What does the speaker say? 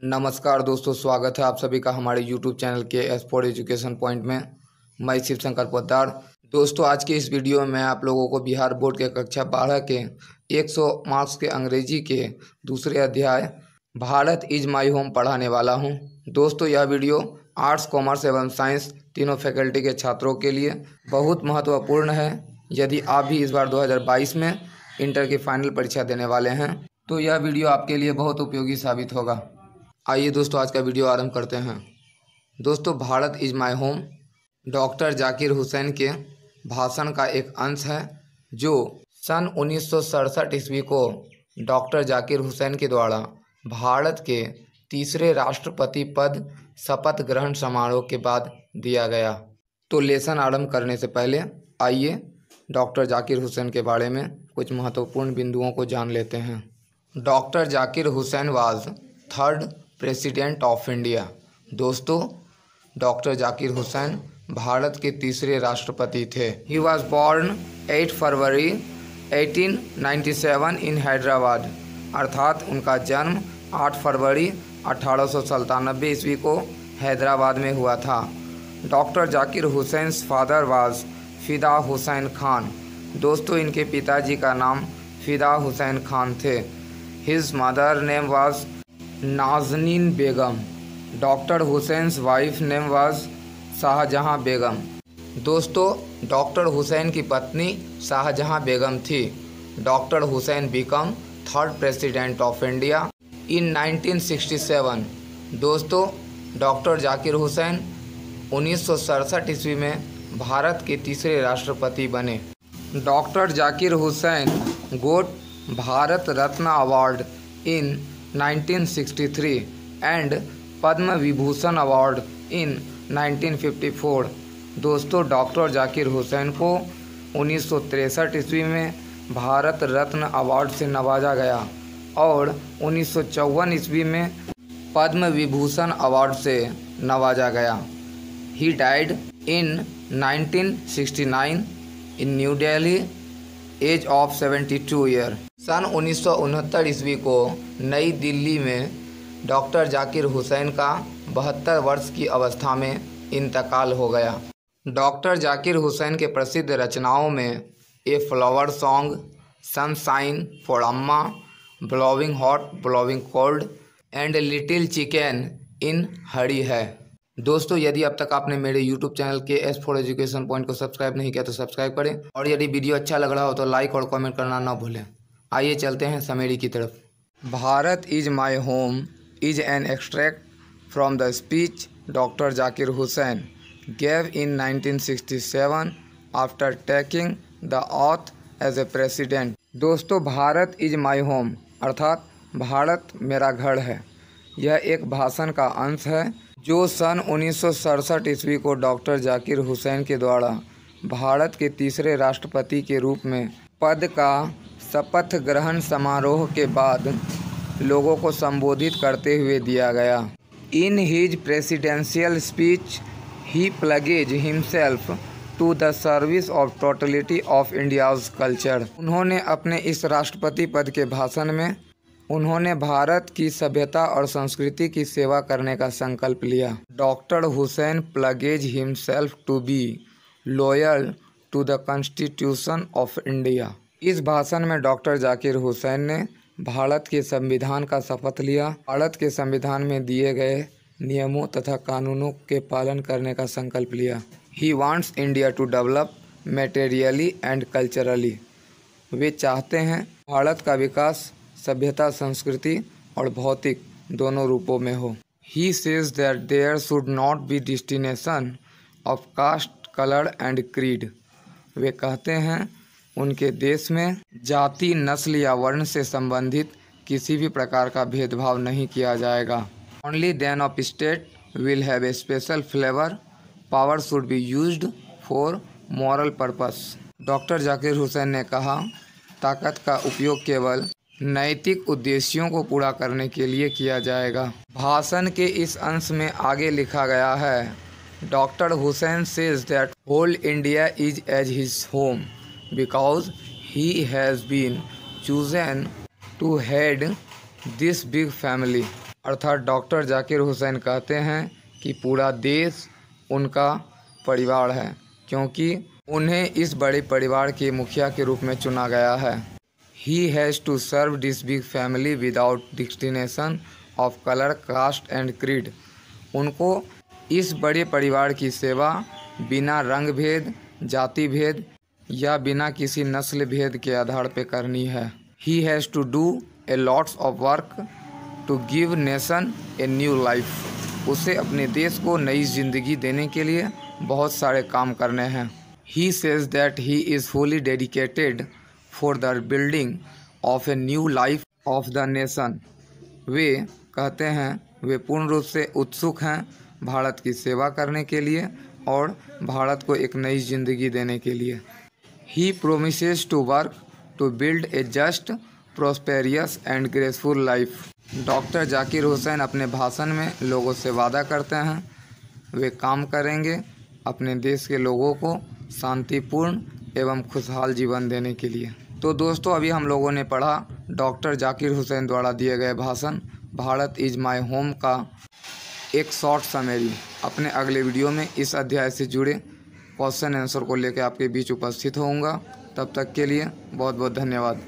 नमस्कार दोस्तों, स्वागत है आप सभी का हमारे YouTube चैनल के एस फॉर एजुकेशन पॉइंट में। मैं शिव शंकर पोद्दार। दोस्तों, आज के इस वीडियो में मैं आप लोगों को बिहार बोर्ड के कक्षा 12 के 100 मार्क्स के अंग्रेजी के दूसरे अध्याय भारत इज माई होम पढ़ाने वाला हूं। दोस्तों, यह वीडियो आर्ट्स, कॉमर्स एवं साइंस तीनों फैकल्टी के छात्रों के लिए बहुत महत्वपूर्ण है। यदि आप भी इस बार 2022 में इंटर की फाइनल परीक्षा देने वाले हैं तो यह वीडियो आपके लिए बहुत उपयोगी साबित होगा। आइए दोस्तों, आज का वीडियो आरंभ करते हैं। दोस्तों, Bharat is my home doctor Zakir Hussain के भाषण का एक अंश है जो सन 1967 ईस्वी को डॉक्टर जाकिर हुसैन के द्वारा भारत के तीसरे राष्ट्रपति पद शपथ ग्रहण समारोह के बाद दिया गया। तो लेसन आरंभ करने से पहले आइए डॉक्टर जाकिर हुसैन के बारे में कुछ महत्वपूर्ण बिंदुओं को जान लेते हैं। Doctor Zakir Hussain was third president of India. दोस्तों, डॉक्टर जाकिर हुसैन भारत के तीसरे राष्ट्रपति थे। ही वॉज बॉर्न 8 फरवरी 1897 इन हैदराबाद, अर्थात उनका जन्म 8 फरवरी 1897 ईस्वी को हैदराबाद में हुआ था। Doctor Zakir Hussain's father was फिदा हुसैन खान। दोस्तों, इनके पिताजी का नाम फिदा हुसैन खान थे। His mother name was Nazneen Begum. Doctor Hussain's wife name was Shahjahan Begum. दोस्तों, डॉक्टर हुसैन की पत्नी शाहजहां बेगम थी। Doctor Hussain became third president of India in 1967। दोस्तों, डॉक्टर जाकिर हुसैन 1967 ईस्वी में भारत के तीसरे राष्ट्रपति बने। Doctor Zakir Hussain got Bharat Ratna award in 1963 and Padma Vibhushan award in 1954। दोस्तों, डॉक्टर जाकिर हुसैन को 1963 ईस्वी में भारत रत्न अवार्ड से नवाजा गया और 1954 ईस्वी में पद्म विभूषण अवार्ड से नवाजा गया। He died in 1969 in New Delhi age of 72 year. सन 1969 ईस्वी को नई दिल्ली में डॉक्टर जाकिर हुसैन का 72 वर्ष की अवस्था में इंतकाल हो गया। डॉक्टर जाकिर हुसैन के प्रसिद्ध रचनाओं में a flower song, sunshine for Amma, blowing hot blowing cold and little chicken in hurry है। दोस्तों, यदि अब तक आपने मेरे YouTube चैनल के एस फॉर एजुकेशन पॉइंट को सब्सक्राइब नहीं किया तो सब्सक्राइब करें और यदि वीडियो अच्छा लग रहा हो तो लाइक और कमेंट करना ना भूलें। आइए चलते हैं समरी की तरफ। Bharat is my home is an extract from the speech doctor Zakir Hussain gave in 1967 after taking the oath as a president. दोस्तों, भारत इज माई होम अर्थात भारत मेरा घर है, यह एक भाषण का अंश है जो सन 1967 ईस्वी को डॉक्टर जाकिर हुसैन के द्वारा भारत के तीसरे राष्ट्रपति के रूप में पद का शपथ ग्रहण समारोह के बाद लोगों को संबोधित करते हुए दिया गया। In his presidential speech he pledges himself to the service of totality of India's culture. उन्होंने अपने इस राष्ट्रपति पद के भाषण में उन्होंने भारत की सभ्यता और संस्कृति की सेवा करने का संकल्प लिया। Doctor Hussain pledges himself to be loyal to the constitution of India. इस भाषण में डॉक्टर जाकिर हुसैन ने भारत के संविधान का शपथ लिया, भारत के संविधान में दिए गए नियमों तथा कानूनों के पालन करने का संकल्प लिया। He wants India to develop materially and culturally. वे चाहते हैं भारत का विकास सभ्यता, संस्कृति और भौतिक दोनों रूपों में हो। He says that there should not be destination of caste, colour and creed. वे कहते हैं उनके देश में जाति, नस्ल या वर्ण से संबंधित किसी भी प्रकार का भेदभाव नहीं किया जाएगा। Only then of state will have a special flavour, power should be used for moral purpose. Doctor Zakir Hussain ने कहा, ताकत का उपयोग केवल नैतिक उद्देश्यों को पूरा करने के लिए किया जाएगा। भाषण के इस अंश में आगे लिखा गया है, doctor Hussain says that whole India is as his home because he has been chosen to head this big family. अर्थात डॉक्टर जाकिर हुसैन कहते हैं कि पूरा देश उनका परिवार है, क्योंकि उन्हें इस बड़े परिवार के मुखिया के रूप में चुना गया है। He has to serve this big family without distinction of color, caste and creed. उनको इस बड़े परिवार की सेवा बिना रंग भेद, जाति भेद या बिना किसी नस्ल भेद के आधार पर करनी है। He has to do a lots of work to give nation a new life. उसे अपने देश को नई जिंदगी देने के लिए बहुत सारे काम करने हैं। He says that he is fully dedicated for the building of a new life of the nation. वे कहते हैं वे पूर्ण रूप से उत्सुक हैं भारत की सेवा करने के लिए और भारत को एक नई जिंदगी देने के लिए। He promises to work to build a just, prosperous and graceful life. Doctor Zakir Hussain अपने भाषण में लोगों से वादा करते हैं वे काम करेंगे अपने देश के लोगों को शांतिपूर्ण एवं खुशहाल जीवन देने के लिए। तो दोस्तों, अभी हम लोगों ने पढ़ा डॉक्टर जाकिर हुसैन द्वारा दिए गए भाषण भारत इज़ माय होम का एक शॉर्ट समरी। अपने अगले वीडियो में इस अध्याय से जुड़े क्वेश्चन आंसर को लेकर आपके बीच उपस्थित होऊंगा। तब तक के लिए बहुत बहुत धन्यवाद।